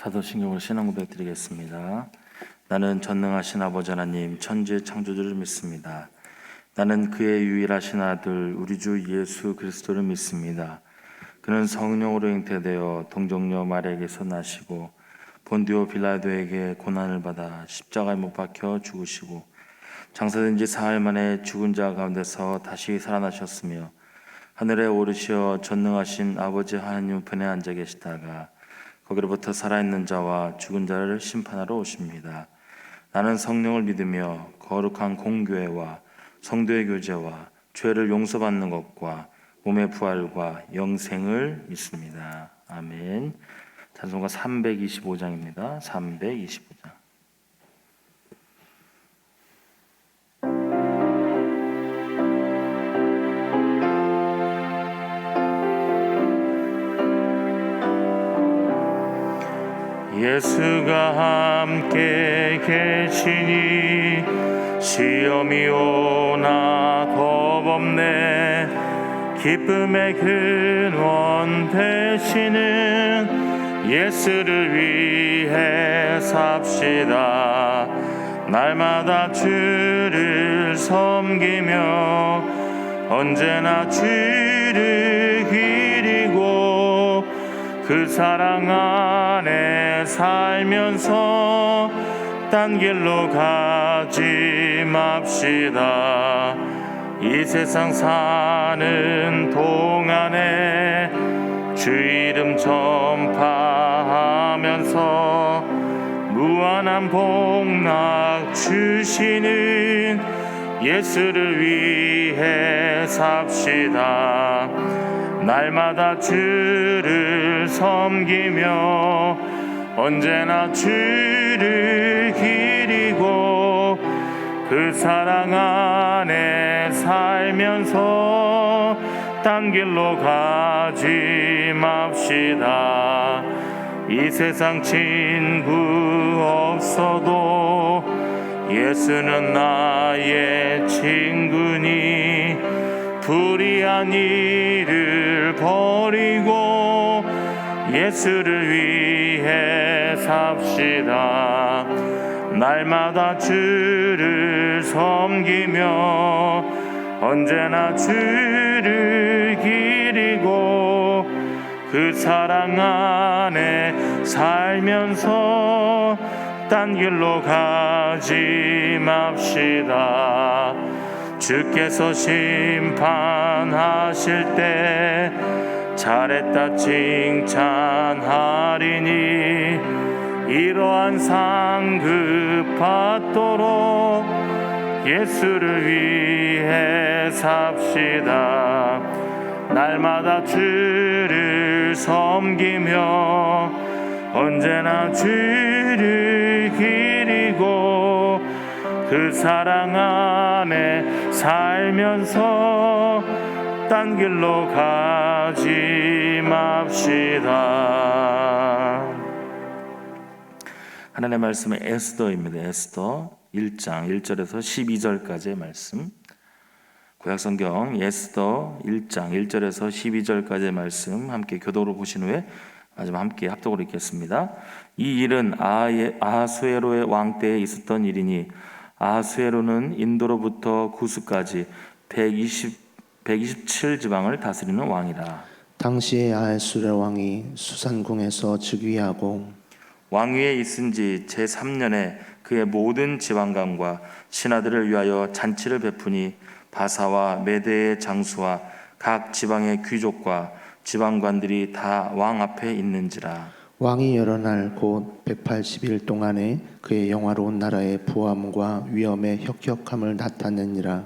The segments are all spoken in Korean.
사도신경으로 신앙 고백 드리겠습니다. 나는 전능하신 아버지 하나님 천지의 창조주를 믿습니다. 나는 그의 유일하신 아들 우리 주 예수 그리스도를 믿습니다. 그는 성령으로 잉태되어 동정녀 마리아에게서 나시고 본디오 빌라도에게 고난을 받아 십자가에 못 박혀 죽으시고 장사된 지 사흘 만에 죽은 자 가운데서 다시 살아나셨으며 하늘에 오르시어 전능하신 아버지 하나님 우편에 앉아 계시다가 거기로부터 살아있는 자와 죽은 자를 심판하러 오십니다. 나는 성령을 믿으며 거룩한 공교회와 성도의 교제와 죄를 용서받는 것과 몸의 부활과 영생을 믿습니다. 아멘. 찬송가 325장입니다. 325장. 예수가 함께 계시니 시험이 오나 겁없네. 기쁨의 근원 되시는 예수를 위해 삽시다. 날마다 주를 섬기며 언제나 주를 기리고 그 사랑 안에 살면서 딴 길로 가지 맙시다. 이 세상 사는 동안에 주 이름 전파하면서 무한한 복락 주시는 예수를 위해 삽시다. 날마다 주를 섬기며 언제나 주를 기리고 그 사랑 안에 살면서 딴 길로 가지 맙시다. 이 세상 친구 없어도 예수는 나의 친구니 불의한 일을 버리고 예수를 위해 삽시다. 날마다 주를 섬기며 언제나 주를 기리고 그 사랑 안에 살면서 딴 길로 가지 맙시다. 주께서 심판하실 때 잘했다 칭찬하리니 이러한 상급 받도록 예수를 위해 삽시다. 날마다 주를 섬기며 언제나 주를 기리고 그 사랑 안에 살면서 딴 길로 가지 맙시다. 하나님의 말씀은 에스더입니다. 에스더 1장 1절에서 12절까지의 말씀. 구약성경 에스더 1장 1절에서 12절까지의 말씀 함께 교독으로 보신 후에 마지막 함께 합독으로 읽겠습니다. 이 일은 아하수에로의 왕 때에 있었던 일이니 아하수에로는 인도로부터 구스까지 127지방을 다스리는 왕이라. 당시에 아하수에로 왕이 수산궁에서 즉위하고 왕위에 있은 지 제3년에 그의 모든 지방관과 신하들을 위하여 잔치를 베푸니 바사와 메대의 장수와 각 지방의 귀족과 지방관들이 다 왕 앞에 있는지라. 왕이 여러 날 곧 180일 동안에 그의 영화로운 나라의 부함과 위엄의 혁혁함을 나타내니라.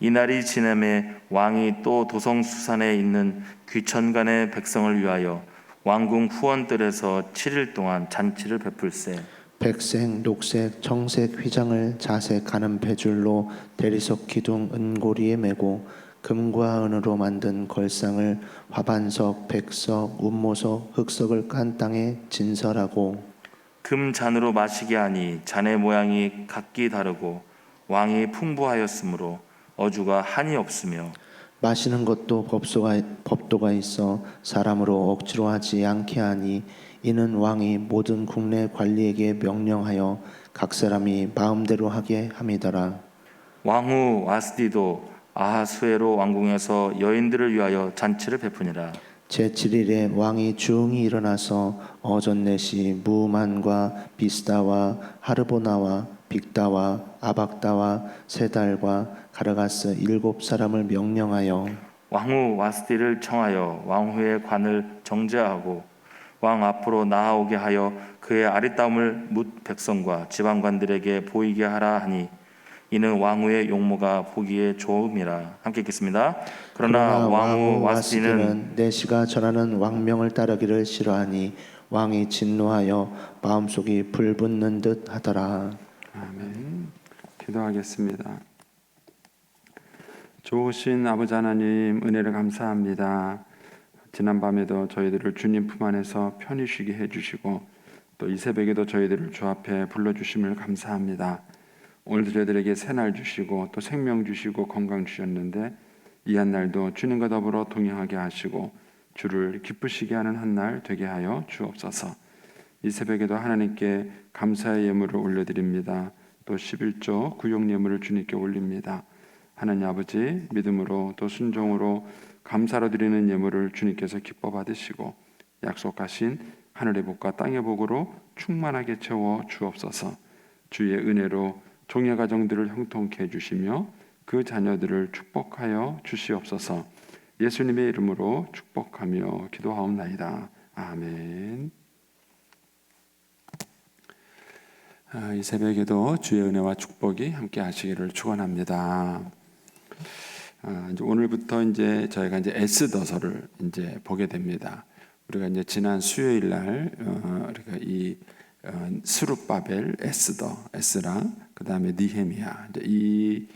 이날이 지남에 왕이 또 도성수산에 있는 귀천간의 백성을 위하여 왕궁 후원들에서 7일 동안 잔치를 베풀세. 백색, 녹색, 청색 휘장을 자색하는 배줄로 대리석 기둥 은고리에 메고 금과 은으로 만든 걸상을 화반석, 백석, 운모석, 흑석을 깐 땅에 진설하고 금잔으로 마시게 하니 잔의 모양이 각기 다르고 왕이 풍부하였으므로 어주가 한이 없으며 마시는 것도 법도가 있어 사람으로 억지로 하지 않게 하니 이는 왕이 모든 국내 관리에게 명령하여 각 사람이 마음대로 하게 함이더라. 왕후 와스디도 아하수에로 왕궁에서 여인들을 위하여 잔치를 베푸니라. 제7일에 왕이 중히 일어나서 어전넷이 무만과 비스다와 하르보나와 빅다와 아박다와 세달과 가르가스 7사람을 명령하여 왕후 와스디를 청하여 왕후의 관을 정죄하고 왕 앞으로 나아오게 하여 그의 아리따움을 뭇 백성과 지방관들에게 보이게 하라 하니 이는 왕후의 용모가 보기에 좋음이라. 함께 읽겠습니다. 그러나 왕후 와스디는 내시가 전하는 왕명을 따르기를 싫어하니 왕이 진노하여 마음속이 불붙는 듯 하더라. 아멘. 기도하겠습니다. 좋으신 아버지 하나님, 은혜를 감사합니다. 지난밤에도 저희들을 주님 품 안에서 편히 쉬게 해주시고 또 이 새벽에도 저희들을 주 앞에 불러주심을 감사합니다. 오늘도 저희들에게 새날 주시고 또 생명 주시고 건강 주셨는데 이 한 날도 주님과 더불어 동행하게 하시고 주를 기쁘시게 하는 한 날 되게 하여 주옵소서. 이 새벽에도 하나님께 감사의 예물을 올려드립니다. 또 11조 구역 예물을 주님께 올립니다. 하나님 아버지, 믿음으로 또 순종으로 감사로 드리는 예물을 주님께서 기뻐 받으시고 약속하신 하늘의 복과 땅의 복으로 충만하게 채워 주옵소서. 주의 은혜로 종의 가정들을 형통케 해주시며 그 자녀들을 축복하여 주시옵소서. 예수님의 이름으로 축복하며 기도하옵나이다. 아멘. 이 새벽에도 주의 은혜와 축복이 함께 하시기를 축원합니다. 이제 오늘부터 이제 저희가 이제 에스더서를 이제 보게 됩니다. 우리가 이제 지난 수요일 날 우리가 이 스룹바벨, 에스라, 그다음에 니헤미야 이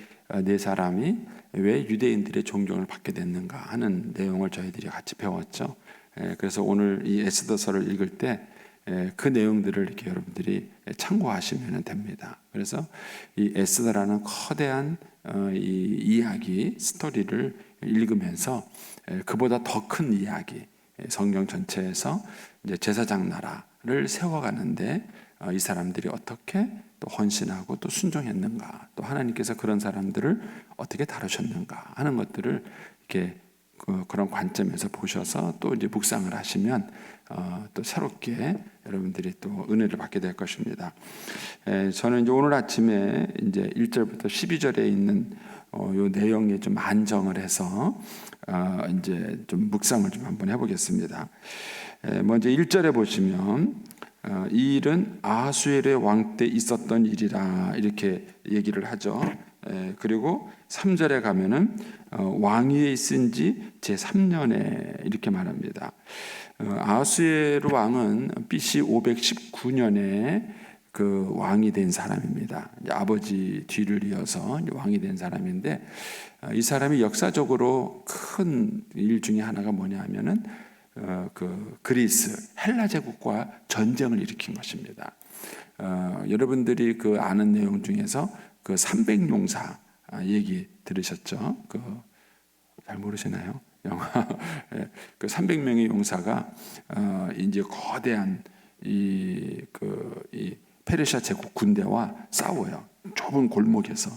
네 사람이 왜 유대인들의 존경을 받게 됐는가 하는 내용을 저희들이 같이 배웠죠. 그래서 오늘 이 에스더서를 읽을 때 그 내용들을 이렇게 여러분들이 참고하시면 됩니다. 그래서 이 에스더라는 거대한 이 이야기 스토리를 읽으면서 그보다 더 큰 이야기 성경 전체에서 이제 제사장 나라를 세워가는데 이 사람들이 어떻게 또 헌신하고 또 순종했는가, 또 하나님께서 그런 사람들을 어떻게 다루셨는가 하는 것들을 이렇게 그런 관점에서 보셔서 또 이제 묵상을 하시면 또 새롭게 여러분들이 또 은혜를 받게 될 것입니다. 저는 이제 오늘 아침에 이제 1절부터 12절에 있는 요 내용에 좀 안정을 해서 이제 좀 묵상을 좀 한번 해보겠습니다. 먼저 1절에 보시면 이 일은 아하수엘의 왕 때 있었던 일이라 이렇게 얘기를 하죠. 그리고 3절에 가면은 왕위에 있은 지 제3년에 이렇게 말합니다. 아하수엘 왕은 BC 519년에 그 왕이 된 사람입니다. 아버지 뒤를 이어서 왕이 된 사람인데 이 사람이 역사적으로 큰 일 중에 하나가 뭐냐면은 그 그리스 헬라 제국과 전쟁을 일으킨 것입니다. 여러분들이 그 아는 내용 중에서 그 300용사 얘기 들으셨죠? 그 잘 모르시나요? 영화. 그 300명의 용사가 이제 거대한 이 페르시아 제국 군대와 싸워요. 좁은 골목에서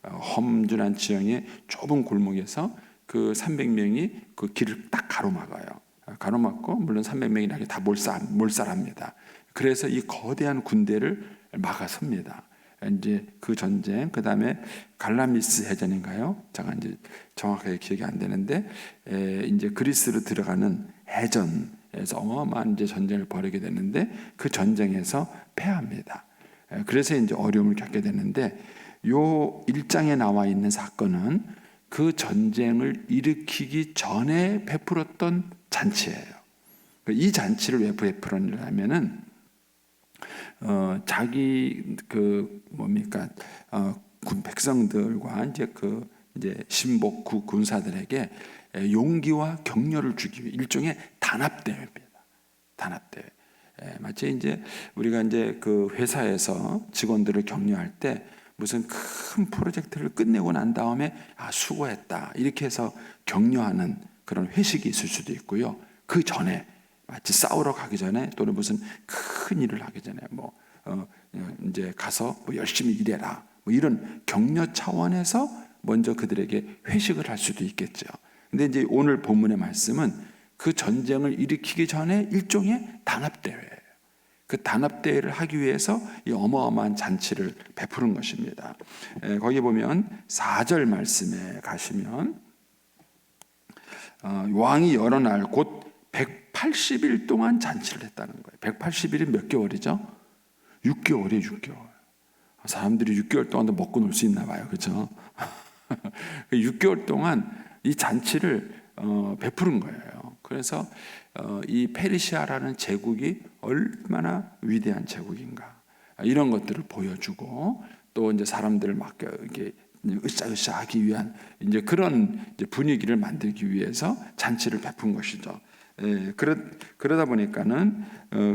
험준한 지형의 좁은 골목에서 그 300명이 그 길을 딱 가로막아요. 가로막고 물론 300명이 다 몰살합니다. 그래서 이 거대한 군대를 막아섭니다. 이제 그 전쟁, 그 다음에 갈라미스 해전인가요? 제가 이제 정확하게 기억이 안 되는데, 이제 그리스로 들어가는 해전에서 어마어마한 이제 전쟁을 벌이게 되는데 그 전쟁에서 패합니다. 그래서 이제 어려움을 겪게 되는데 요 1장에 나와 있는 사건은 그 전쟁을 일으키기 전에 베풀었던 잔치예요. 이 잔치를 왜 베풀었냐면은 자기 군 백성들과 이제 신복 군사들에게 용기와 격려를 주기 위해 일종의 단합대회입니다. 단합대회. 마치 이제 우리가 이제 그 회사에서 직원들을 격려할 때 무슨 큰 프로젝트를 끝내고 난 다음에 수고했다 이렇게 해서 격려하는 그런 회식이 있을 수도 있고요. 그 전에 마치 싸우러 가기 전에 또는 무슨 큰 일을 하기 전에 이제 가서 열심히 일해라 이런 격려 차원에서 먼저 그들에게 회식을 할 수도 있겠죠. 근데 이제 오늘 본문의 말씀은 그 전쟁을 일으키기 전에 일종의 단합대회예요. 그 단합대회를 하기 위해서 이 어마어마한 잔치를 베푸는 것입니다. 거기 보면 4절 말씀에 가시면 왕이 여러 날 곧 180일 동안 잔치를 했다는 거예요. 180일이 몇 개월이죠? 6개월이에요. 6개월. 사람들이 6개월 동안도 먹고 놀 수 있나 봐요. 그렇죠? 6개월 동안 이 잔치를 베푸는 거예요. 그래서 이 페르시아라는 제국이 얼마나 위대한 제국인가 이런 것들을 보여주고 또 이제 사람들을 막 이렇게 으쌰으쌰하기 위한 이제 그런 이제 분위기를 만들기 위해서 잔치를 베푼 것이죠. 그러다 보니까는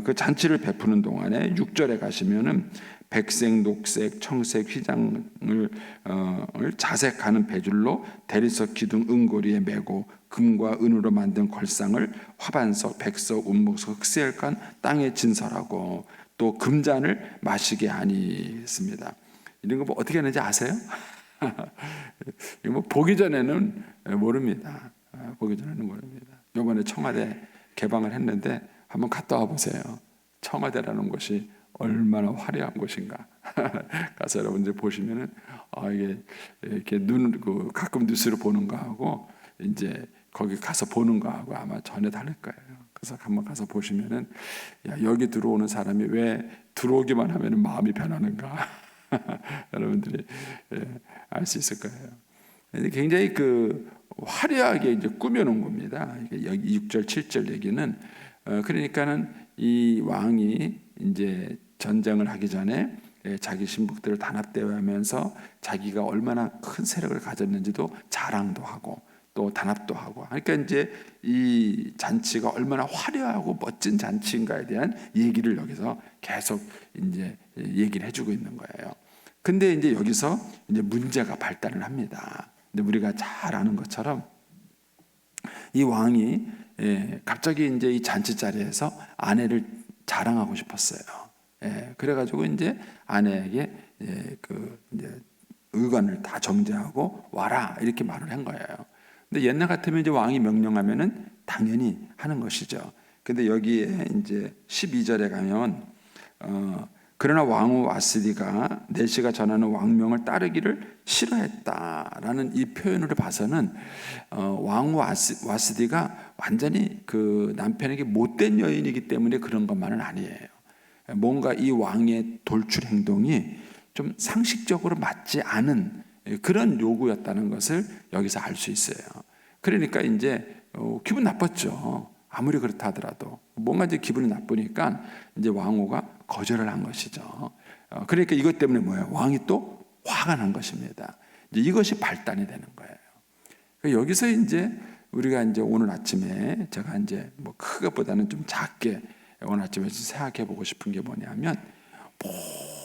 그 잔치를 베푸는 동안에 6절에 가시면은 백색, 녹색, 청색 휘장을 자색하는 배줄로 대리석 기둥 은고리에 메고 금과 은으로 만든 걸상을 화반석, 백석, 운목석, 흑셀간 땅에 진설하고 또 금잔을 마시게 하니 했습니다. 이런 거 어떻게 하는지 아세요? 이거 보기 전에는 모릅니다. 보기 전에는 모릅니다. 이번에 청와대 개방을 했는데 한번 갔다 와 보세요. 청와대라는 곳이 얼마나 화려한 곳인가. 가서 여러분들 보시면은 이게 이렇게 가끔 뉴스를 보는 거하고 이제 거기 가서 보는 거하고 아마 전혀 다를 거예요. 그래서 한번 가서 보시면은 여기 들어오는 사람이 왜 들어오기만 하면은 마음이 변하는가. 여러분들이 알 수 있을 거예요. 굉장히 화려하게 이제 꾸며놓은 겁니다. 여기 6절, 7절 얘기는 그러니까는 이 왕이 이제 전쟁을 하기 전에 자기 신복들을 단합대회하면서 자기가 얼마나 큰 세력을 가졌는지도 자랑도 하고 또 단합도 하고. 그러니까 이제 이 잔치가 얼마나 화려하고 멋진 잔치인가에 대한 얘기를 여기서 계속 이제 얘기를 해주고 있는 거예요. 근데 이제 여기서 이제 문제가 발단을 합니다. 근데 우리가 잘 아는 것처럼 이 왕이 갑자기 이제 이 잔치 자리에서 아내를 자랑하고 싶었어요. 그래가지고 이제 아내에게 이제 의관을 다 정제하고 와라 이렇게 말을 한 거예요. 근데 옛날 같으면 이제 왕이 명령하면은 당연히 하는 것이죠. 근데 여기에 이제 12절에 가면 그러나 왕후 와스디가 내시가 전하는 왕명을 따르기를 싫어했다라는 이 표현으로 봐서는 왕후 와스디가 완전히 그 남편에게 못된 여인이기 때문에 그런 것만은 아니에요. 뭔가 이 왕의 돌출 행동이 좀 상식적으로 맞지 않은 그런 요구였다는 것을 여기서 알 수 있어요. 그러니까 이제 기분 나빴죠. 아무리 그렇다 하더라도 뭔가 이제 기분이 나쁘니까 이제 왕후가 거절을 한 것이죠. 그러니까 이것 때문에 뭐예요? 왕이 또 화가 난 것입니다. 이제 이것이 발단이 되는 거예요. 그러니까 여기서 이제 우리가 이제 오늘 아침에 제가 이제 뭐 크게보다는 좀 작게 오늘 아침에 생각해 보고 싶은 게 뭐냐면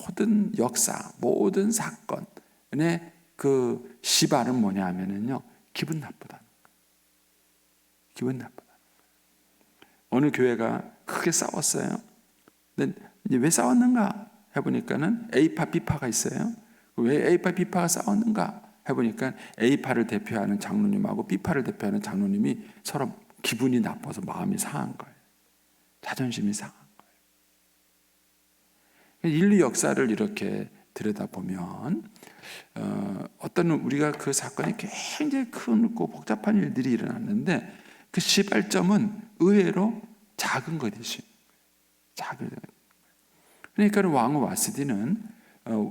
모든 역사, 모든 사건의 그 시발은 뭐냐 하면은요, 기분 나쁘다. 기분 나쁘다. 어느 교회가 크게 싸웠어요. 근데 왜 싸웠는가 해보니까는 A파, B파가 있어요. 왜 A파, B파가 싸웠는가 해보니까 A파를 대표하는 장로님하고 B파를 대표하는 장로님이 서로 기분이 나빠서 마음이 상한 거예요. 자존심이 상한 거예요. 인류 역사를 이렇게 들여다보면 어떤 우리가 그 사건이 굉장히 크고 복잡한 일들이 일어났는데 그 시발점은 의외로 작은 것이지. 작은 것. 그러니까 왕후 와스디는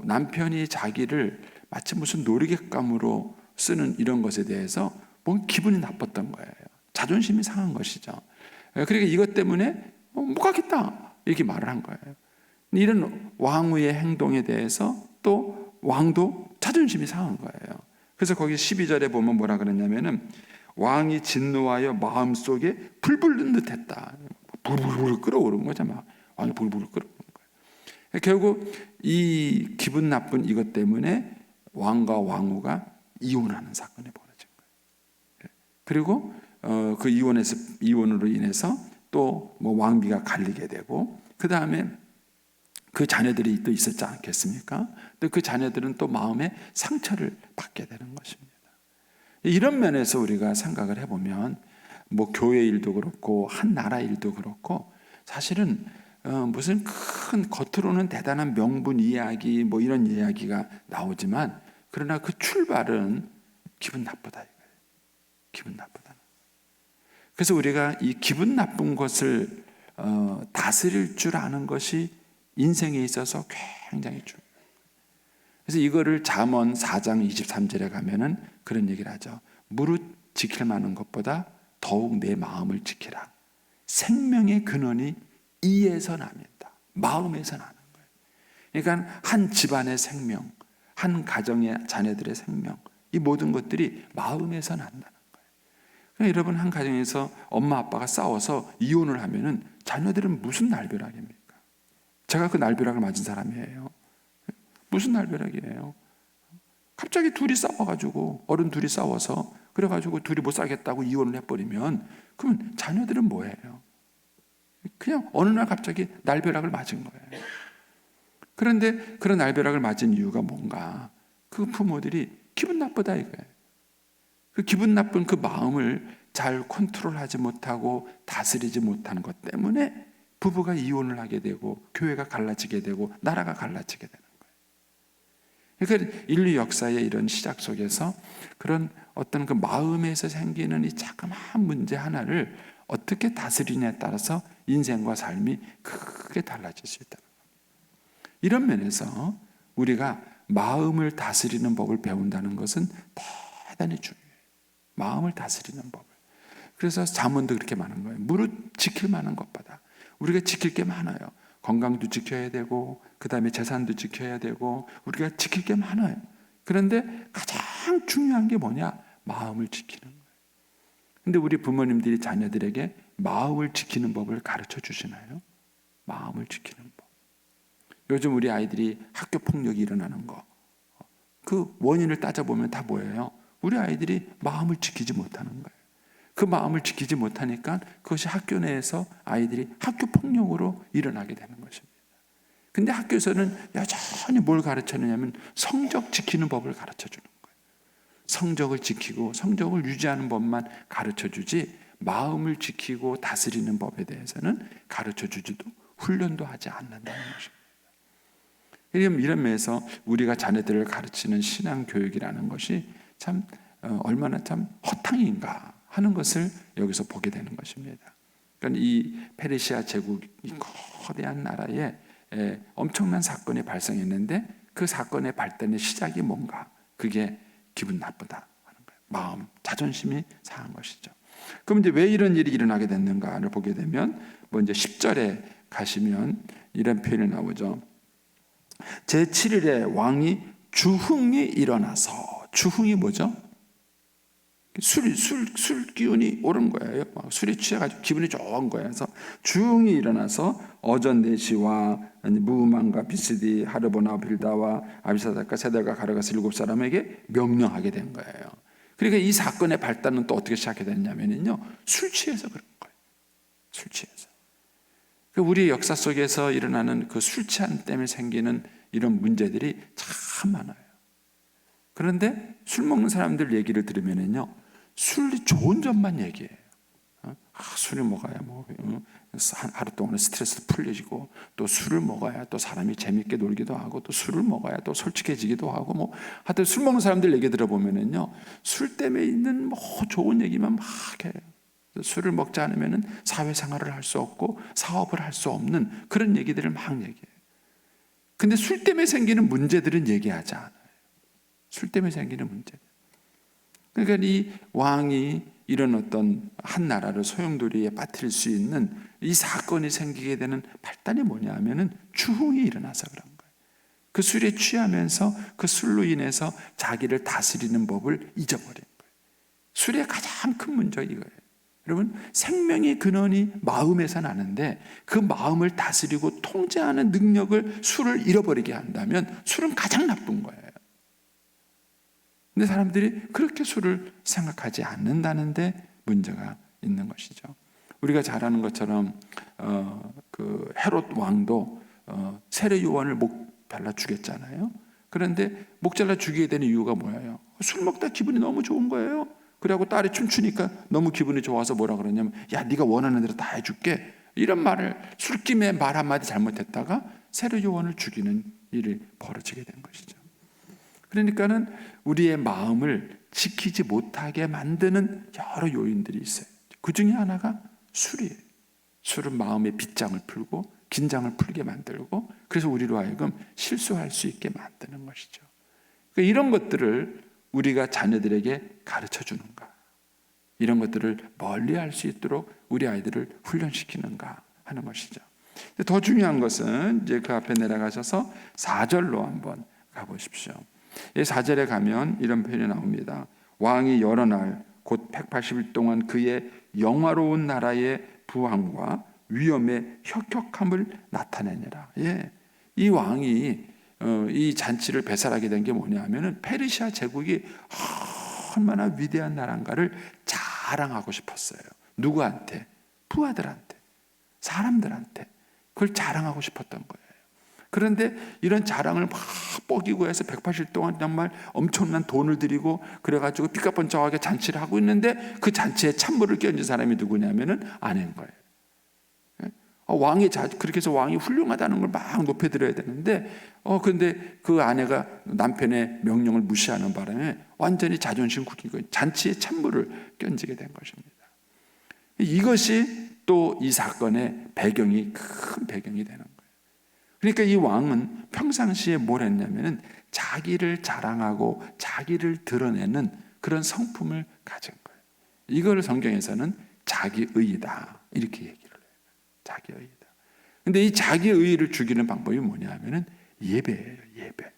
남편이 자기를 마치 무슨 놀이객감으로 쓰는 이런 것에 대해서 뭔가 기분이 나빴던 거예요. 자존심이 상한 것이죠. 그러니까 이것 때문에 못 가겠다 이렇게 말을 한 거예요. 이런 왕후의 행동에 대해서 또 왕도 자존심이 상한 거예요. 그래서 거기 12절에 보면 뭐라 그랬냐면은 왕이 진노하여 마음속에 불 붙는 듯 했다. 불불불 끓어오르는 거죠. 막 왕이 불불 끓어오르는 거예요. 결국 이 기분 나쁜 이것 때문에 왕과 왕후가 이혼하는 사건이 벌어진 거예요. 그리고 그 이혼으로 인해서 또 뭐 왕비가 갈리게 되고, 그 다음에 그 자녀들이 또 있었지 않겠습니까? 또 그 자녀들은 또 마음에 상처를 받게 되는 것입니다. 이런 면에서 우리가 생각을 해보면 뭐 교회 일도 그렇고 한 나라 일도 그렇고 사실은 무슨 큰 겉으로는 대단한 명분 이야기 뭐 이런 이야기가 나오지만, 그러나 그 출발은 기분 나쁘다 이거예요. 기분 나쁘다. 그래서 우리가 이 기분 나쁜 것을 다스릴 줄 아는 것이 인생에 있어서 굉장히 중요해요. 그래서 이거를 잠언 4장 23절에 가면은 그런 얘기를 하죠. 무릇 지킬 만한 것보다 더욱 내 마음을 지키라. 생명의 근원이 이에서 납니다. 마음에서 나는 거예요. 그러니까 한 집안의 생명, 한 가정의 자녀들의 생명, 이 모든 것들이 마음에서 난다는 거예요. 그러니까 여러분, 한 가정에서 엄마 아빠가 싸워서 이혼을 하면은 자녀들은 무슨 날벼락입니까? 제가 그 날벼락을 맞은 사람이에요. 무슨 날벼락이에요? 갑자기 둘이 싸워가지고, 어른 둘이 싸워서 그래가지고 둘이 못 살겠다고 이혼을 해버리면 그러면 자녀들은 뭐예요? 그냥 어느 날 갑자기 날벼락을 맞은 거예요. 그런데 그런 날벼락을 맞은 이유가 뭔가? 그 부모들이 기분 나쁘다 이거예요. 그 기분 나쁜 그 마음을 잘 컨트롤하지 못하고 다스리지 못하는 것 때문에 부부가 이혼을 하게 되고 교회가 갈라지게 되고 나라가 갈라지게 되는 거예요. 그러니까 인류 역사의 이런 시작 속에서 그런 어떤 그 마음에서 생기는 이 자그마한 문제 하나를 어떻게 다스리냐에 따라서 인생과 삶이 크게 달라질 수 있다는 겁니다. 이런 면에서 우리가 마음을 다스리는 법을 배운다는 것은 대단히 중요해요. 마음을 다스리는 법을. 그래서 잠언도 그렇게 말하는 거예요. 무릇 지킬 만한 것보다. 우리가 지킬 게 많아요. 건강도 지켜야 되고, 그 다음에 재산도 지켜야 되고, 우리가 지킬 게 많아요. 그런데 가장 중요한 게 뭐냐? 마음을 지키는 거예요. 근데 우리 부모님들이 자녀들에게 마음을 지키는 법을 가르쳐 주시나요? 마음을 지키는 법. 요즘 우리 아이들이 학교 폭력이 일어나는 거, 그 원인을 따져보면 다 뭐예요? 우리 아이들이 마음을 지키지 못하는 거예요. 그 마음을 지키지 못하니까 그것이 학교 내에서 아이들이 학교 폭력으로 일어나게 되는 것입니다. 근데 학교에서는 여전히 뭘 가르쳐주냐면 성적 지키는 법을 가르쳐주는 거예요. 성적을 지키고 성적을 유지하는 법만 가르쳐주지, 마음을 지키고 다스리는 법에 대해서는 가르쳐주지도 훈련도 하지 않는다는 것입니다. 이런 면에서 우리가 자녀들을 가르치는 신앙교육이라는 것이 참 얼마나 참 허탕인가 하는 것을 여기서 보게 되는 것입니다. 그러니까 이 페르시아 제국, 이 거대한 나라에 엄청난 사건이 발생했는데 그 사건의 발단의 시작이 뭔가? 그게 기분 나쁘다 하는 거예요. 마음, 자존심이 상한 것이죠. 그럼 이제 왜 이런 일이 일어나게 됐는가를 보게 되면 이제 10절에 가시면 이런 표현이 나오죠. 제7일에 왕이 주흥이 일어나서, 주흥이 뭐죠? 술 기운이 오른 거예요. 술에 취해가지고 기분이 좋은 거예요. 그래서 주흥이 일어나서 어전네시와 무만과 비스디 하르보나 빌다와 아비사닥과 세달과 가르가스 7사람에게 명령하게 된 거예요. 그러니까 이 사건의 발단은 또 어떻게 시작이 됐냐면요, 술 취해서 그런 거예요. 술 취해서. 우리 역사 속에서 일어나는 그 술 취한 때문에 생기는 이런 문제들이 참 많아요. 그런데 술 먹는 사람들 얘기를 들으면요, 술이 좋은 점만 얘기해요. 술을 먹어야 하루 동안 스트레스 풀려지고, 또 술을 먹어야 또 사람이 재밌게 놀기도 하고, 또 술을 먹어야 또 솔직해지기도 하고, 하여튼 술 먹는 사람들 얘기 들어보면요, 술 때문에 있는 좋은 얘기만 막 해요. 술을 먹지 않으면 사회생활을 할 수 없고 사업을 할 수 없는 그런 얘기들을 막 얘기해요. 근데 술 때문에 생기는 문제들은 얘기하지 않아요. 술 때문에 생기는 문제. 그러니까 이 왕이 이런 어떤 한 나라를 소용돌이에 빠뜨릴 수 있는 이 사건이 생기게 되는 발단이 뭐냐 하면은 주흥이 일어나서 그런 거예요. 그 술에 취하면서 그 술로 인해서 자기를 다스리는 법을 잊어버린 거예요. 술의 가장 큰 문제가 이거예요. 여러분, 생명의 근원이 마음에서 나는데 그 마음을 다스리고 통제하는 능력을 술을 잃어버리게 한다면 술은 가장 나쁜 거예요. 근데 사람들이 그렇게 술을 생각하지 않는다는데 문제가 있는 것이죠. 우리가 잘 아는 것처럼 그 헤롯 왕도 세례 요한을 목 잘라 죽였잖아요. 그런데 목 잘라 죽이게 되는 이유가 뭐예요? 술 먹다 기분이 너무 좋은 거예요. 그래갖고 딸이 춤추니까 너무 기분이 좋아서 뭐라 그러냐면, 야, 네가 원하는 대로 다 해줄게, 이런 말을, 술김에 말 한마디 잘못했다가 세례 요한을 죽이는 일이 벌어지게 된 것이죠. 그러니까는 우리의 마음을 지키지 못하게 만드는 여러 요인들이 있어요. 그 중에 하나가 술이에요. 술은 마음의 빗장을 풀고 긴장을 풀게 만들고, 그래서 우리로 하여금 실수할 수 있게 만드는 것이죠. 그러니까 이런 것들을 우리가 자녀들에게 가르쳐 주는가, 이런 것들을 멀리 할 수 있도록 우리 아이들을 훈련시키는가 하는 것이죠. 더 중요한 것은 이제 그 앞에 내려가셔서 4절로 한번 가보십시오. 이 4절에 가면 이런 표현이 나옵니다. 왕이 여러 날 곧 180일 동안 그의 영화로운 나라의 부왕과 위엄의 혁혁함을 나타내니라. 예, 이 왕이 이 잔치를 배설하게 된 게 뭐냐 하면은 페르시아 제국이 얼마나 위대한 나라인가를 자랑하고 싶었어요. 누구한테? 부하들한테, 사람들한테 그걸 자랑하고 싶었던 거예요. 그런데 이런 자랑을 막 뻐기고 해서 180일 동안 정말 엄청난 돈을 들이고 그래가지고 삐까뻔쩍하게 잔치를 하고 있는데 그 잔치에 찬물을 끼얹은 사람이 누구냐면은 아내인 거예요. 그렇게 해서 왕이 훌륭하다는 걸 막 높여드려야 되는데, 근데 그 아내가 남편의 명령을 무시하는 바람에 완전히 자존심 구기고 잔치에 찬물을 끼얹게 된 것입니다. 이것이 또 이 사건의 배경이, 큰 배경이 되는 거예요. 그러니까 이 왕은 평상시에 뭘 했냐면은 자기를 자랑하고 자기를 드러내는 그런 성품을 가진 거예요. 이걸 성경에서는 자기의이다, 이렇게 얘기를 해요. 자기의이다. 근데 이 자기의를 죽이는 방법이 뭐냐 하면은 예배예요. 예배.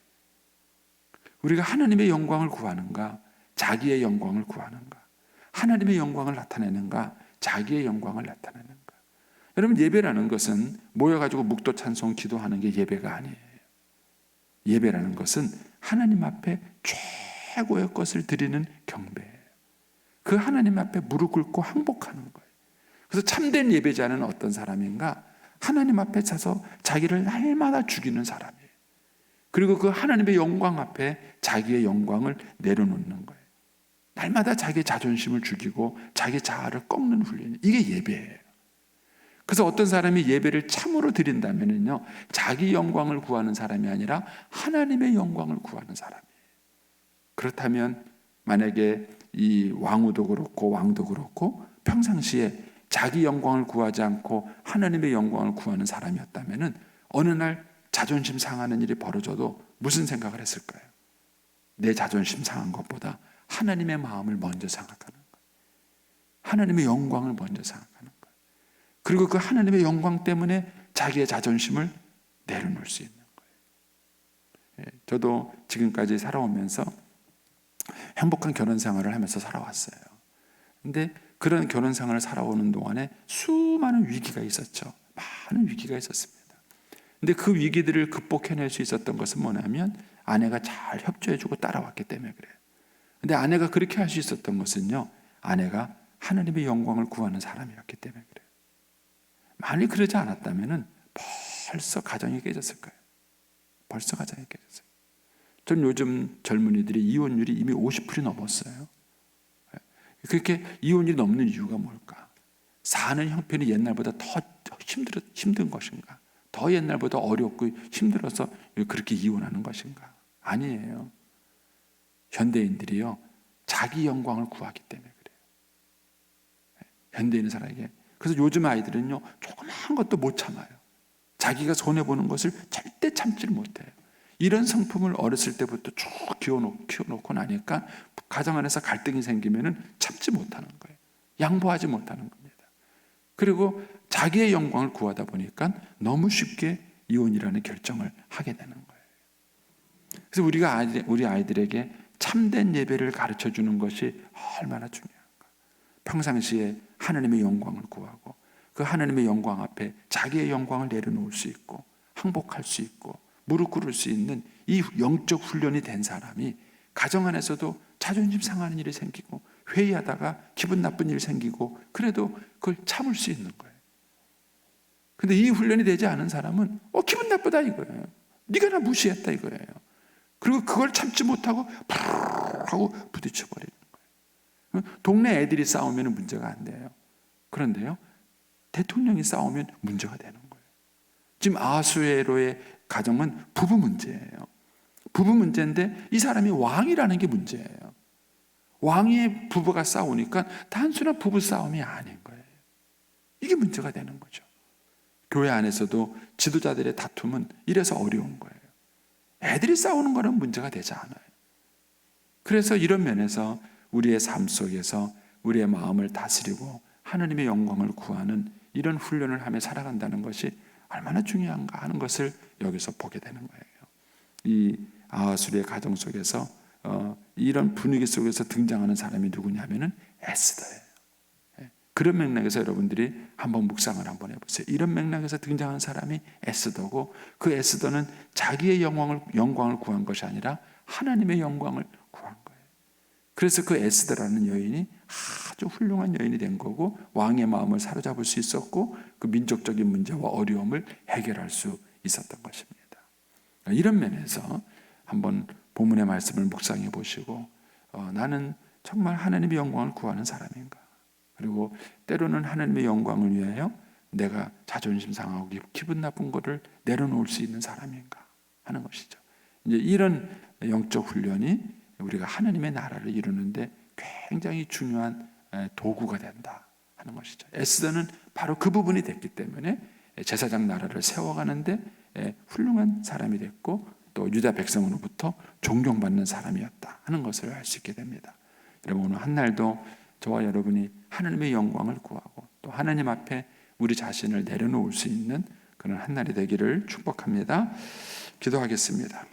우리가 하나님의 영광을 구하는가, 자기의 영광을 구하는가, 하나님의 영광을 나타내는가, 자기의 영광을 나타내는가. 여러분, 예배라는 것은 모여가지고 묵도 찬송 기도하는 게 예배가 아니에요. 예배라는 것은 하나님 앞에 최고의 것을 드리는 경배예요. 그 하나님 앞에 무릎 꿇고 항복하는 거예요. 그래서 참된 예배자는 어떤 사람인가? 하나님 앞에 서서 자기를 날마다 죽이는 사람이에요. 그리고 그 하나님의 영광 앞에 자기의 영광을 내려놓는 거예요. 날마다 자기의 자존심을 죽이고 자기 자아를 꺾는 훈련이, 이게 예배예요. 그래서 어떤 사람이 예배를 참으로 드린다면요, 자기 영광을 구하는 사람이 아니라 하나님의 영광을 구하는 사람이에요. 그렇다면 만약에 이 왕후도 그렇고 왕도 그렇고 평상시에 자기 영광을 구하지 않고 하나님의 영광을 구하는 사람이었다면 어느 날 자존심 상하는 일이 벌어져도 무슨 생각을 했을까요? 내 자존심 상한 것보다 하나님의 마음을 먼저 생각하는 거예요. 하나님의 영광을 먼저 생각하는 거예요. 그리고 그 하나님의 영광 때문에 자기의 자존심을 내려놓을 수 있는 거예요. 저도 지금까지 살아오면서 행복한 결혼 생활을 하면서 살아왔어요. 근데 그런 결혼 생활을 살아오는 동안에 수많은 위기가 있었죠. 많은 위기가 있었습니다. 근데 그 위기들을 극복해낼 수 있었던 것은 뭐냐면 아내가 잘 협조해주고 따라왔기 때문에 그래요. 근데 아내가 그렇게 할 수 있었던 것은요, 아내가 하나님의 영광을 구하는 사람이었기 때문에 그래요. 만일 그러지 않았다면 벌써 가정이 깨졌을 거예요. 벌써 가정이 깨졌어요. 전 요즘 젊은이들이 이혼율이 이미 50%이 넘었어요. 그렇게 이혼율이 넘는 이유가 뭘까? 사는 형편이 옛날보다 더 힘든 것인가? 더 옛날보다 어렵고 힘들어서 그렇게 이혼하는 것인가? 아니에요. 현대인들이요, 자기 영광을 구하기 때문에 그래요. 현대인 사람에게. 그래서 요즘 아이들은요, 조그마한 것도 못 참아요. 자기가 손해보는 것을 절대 참지를 못해요. 이런 성품을 어렸을 때부터 쭉 키워놓고 나니까 가정 안에서 갈등이 생기면은 참지 못하는 거예요. 양보하지 못하는 겁니다. 그리고 자기의 영광을 구하다 보니까 너무 쉽게 이혼이라는 결정을 하게 되는 거예요. 그래서 우리 아이들에게 참된 예배를 가르쳐 주는 것이 얼마나 중요한가. 평상시에 하나님의 영광을 구하고 그 하나님의 영광 앞에 자기의 영광을 내려놓을 수 있고 항복할 수 있고 무릎 꿇을 수 있는 이 영적 훈련이 된 사람이 가정 안에서도 자존심 상하는 일이 생기고 회의하다가 기분 나쁜 일이 생기고 그래도 그걸 참을 수 있는 거예요. 근데 이 훈련이 되지 않은 사람은 기분 나쁘다 이거예요. 네가 나 무시했다 이거예요. 그리고 그걸 참지 못하고 하고 부딪혀버리는 거예요. 동네 애들이 싸우면 문제가 안 돼요. 그런데요, 대통령이 싸우면 문제가 되는 거예요. 지금 아하수에로의 가정은 부부 문제예요. 부부 문제인데 이 사람이 왕이라는 게 문제예요. 왕의 부부가 싸우니까 단순한 부부 싸움이 아닌 거예요. 이게 문제가 되는 거죠. 교회 안에서도 지도자들의 다툼은 이래서 어려운 거예요. 애들이 싸우는 거는 문제가 되지 않아요. 그래서 이런 면에서 우리의 삶 속에서 우리의 마음을 다스리고 하나님의 영광을 구하는 이런 훈련을 하며 살아간다는 것이 얼마나 중요한가 하는 것을 여기서 보게 되는 거예요. 이 아하수리의 가정 속에서 이런 분위기 속에서 등장하는 사람이 누구냐면은 에스더예요. 그런 맥락에서 여러분들이 한번 묵상을 한번 해보세요. 이런 맥락에서 등장하는 사람이 에스더고 그 에스더는 자기의 영광을 구한 것이 아니라 하나님의 영광을 구한 거예요. 그래서 그 에스더라는 여인이 아주 훌륭한 여인이 된 거고 왕의 마음을 사로잡을 수 있었고 그 민족적인 문제와 어려움을 해결할 수 있었던 것입니다. 이런 면에서 한번 본문의 말씀을 묵상해 보시고 나는 정말 하나님의 영광을 구하는 사람인가? 그리고 때로는 하나님의 영광을 위하여 내가 자존심 상하고 기분 나쁜 것을 내려놓을 수 있는 사람인가 하는 것이죠. 이제 이런 영적 훈련이 우리가 하나님의 나라를 이루는데 굉장히 중요한 도구가 된다 하는 것이죠. 에스더는 바로 그 부분이 됐기 때문에 제사장 나라를 세워가는데 훌륭한 사람이 됐고 또 유다 백성으로부터 존경받는 사람이었다 하는 것을 알 수 있게 됩니다. 여러분 오늘 한 날도 저와 여러분이 하나님의 영광을 구하고 또 하나님 앞에 우리 자신을 내려놓을 수 있는 그런 한 날이 되기를 축복합니다. 기도하겠습니다.